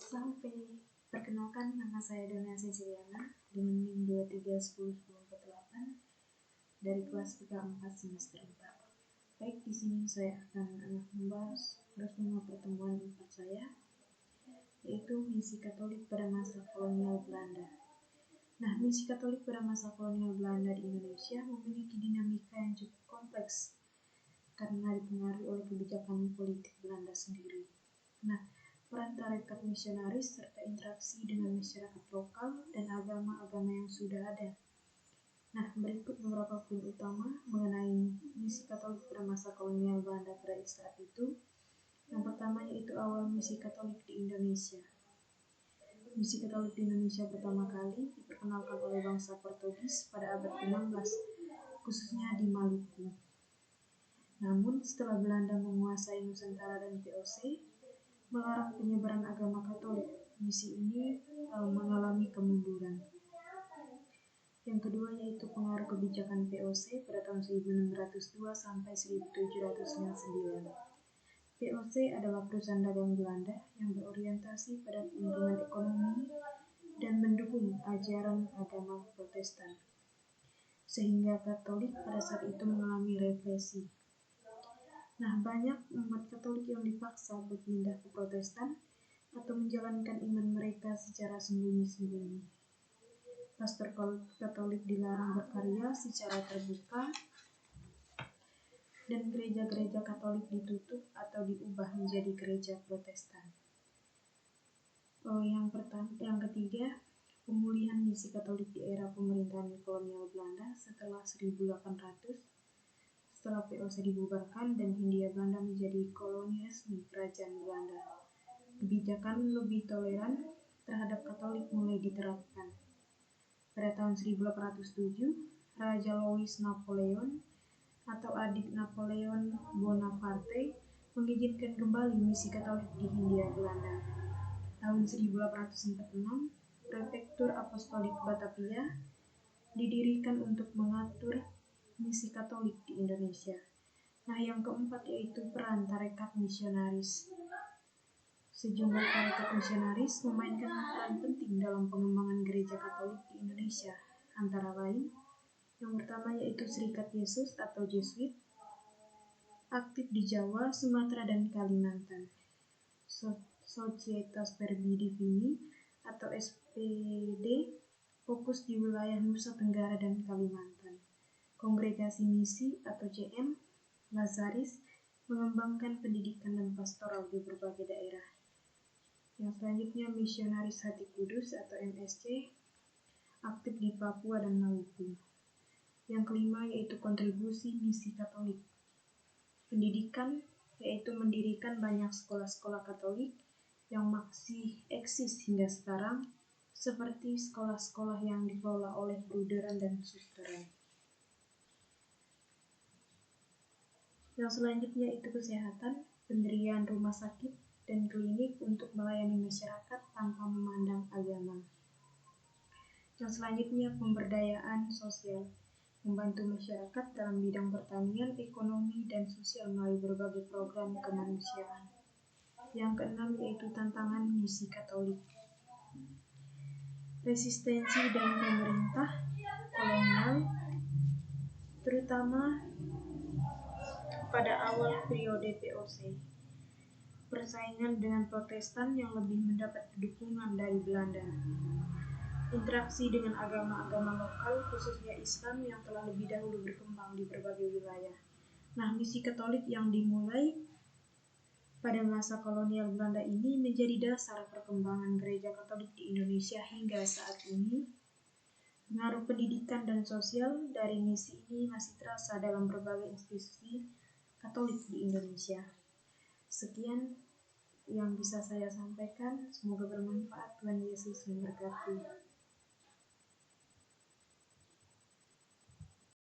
Sampai perkenalkan, nama saya Dona Ceciliana dengan NIM 23101048 dari kelas 3/4 semester 4. Baik, di sini saya akan membahas resumé pertemuan 4 saya, yaitu misi Katolik pada masa kolonial Belanda. Nah, misi Katolik pada masa kolonial Belanda di Indonesia memiliki dinamika yang cukup kompleks karena dipengaruhi oleh kebijakan politik Belanda sendiri. Nah, peran tarekat misionaris serta interaksi dengan masyarakat lokal dan agama-agama yang sudah ada. Nah, berikut beberapa poin utama mengenai misi Katolik pada masa kolonial Belanda pada saat itu. Yang pertama yaitu awal misi Katolik di Indonesia. Misi Katolik di Indonesia pertama kali diperkenalkan oleh bangsa Portugis pada abad ke-16, khususnya di Maluku. Namun, setelah Belanda menguasai Nusantara dan VOC, melarang penyebaran agama Katolik, misi ini mengalami kemunduran. Yang kedua yaitu pengaruh kebijakan VOC pada tahun 1602 sampai 1709. VOC adalah perusahaan dagang Belanda yang berorientasi pada keuntungan ekonomi dan mendukung ajaran agama Protestan, sehingga Katolik pada saat itu mengalami represi. Nah, banyak umat Katolik yang dipaksa berpindah ke Protestan atau menjalankan iman mereka secara sembunyi-sembunyi. Pastor Katolik dilarang berkarya secara terbuka, dan gereja-gereja Katolik ditutup atau diubah menjadi gereja Protestan. Yang ketiga, pemulihan misi Katolik di era pemerintahan kolonial Belanda setelah 1800. Setelah VOC dibubarkan dan Hindia Belanda menjadi koloni resmi kerajaan Belanda, kebijakan lebih toleran terhadap Katolik mulai diterapkan. Pada tahun 1807, Raja Louis Napoleon atau adik Napoleon Bonaparte mengizinkan kembali misi Katolik di Hindia Belanda. Tahun 1846, Prefektur Apostolik Batavia didirikan untuk mengatur misi Katolik di Indonesia. Nah, yang keempat yaitu peran tarekat misionaris. Sejumlah tarekat misionaris memainkan peran penting dalam pengembangan gereja Katolik di Indonesia. Antara lain, yang pertama yaitu Serikat Yesus atau Jesuit, aktif di Jawa, Sumatera, dan Kalimantan. Societas Verbi Divini atau SPD, fokus di wilayah Nusa Tenggara dan Kalimantan. Kongregasi Misi atau CM, Lazaris, mengembangkan pendidikan dan pastoral di berbagai daerah. Yang selanjutnya Misionaris Hati Kudus atau MSC, aktif di Papua dan Maluku. Yang kelima yaitu kontribusi misi Katolik. Pendidikan, yaitu mendirikan banyak sekolah-sekolah Katolik yang masih eksis hingga sekarang, seperti sekolah-sekolah yang dikelola oleh Bruderan dan Susteran. Yang selanjutnya itu kesehatan, pendirian rumah sakit dan klinik untuk melayani masyarakat tanpa memandang agama. Yang selanjutnya pemberdayaan sosial, membantu masyarakat dalam bidang pertanian, ekonomi, dan sosial melalui berbagai program kemanusiaan. Yang keenam yaitu tantangan misi Katolik. Resistensi dan pemerintah kolonial, terutama pada awal periode VOC. Persaingan dengan Protestan yang lebih mendapat dukungan dari Belanda. Interaksi dengan agama-agama lokal, khususnya Islam yang telah lebih dahulu berkembang di berbagai wilayah. Nah, misi Katolik yang dimulai pada masa kolonial Belanda ini menjadi dasar perkembangan gereja Katolik di Indonesia hingga saat ini. Pengaruh pendidikan dan sosial dari misi ini masih terasa dalam berbagai institusi Katolik di Indonesia. Sekian yang bisa saya sampaikan, semoga bermanfaat. Tuhan Yesus memberkati.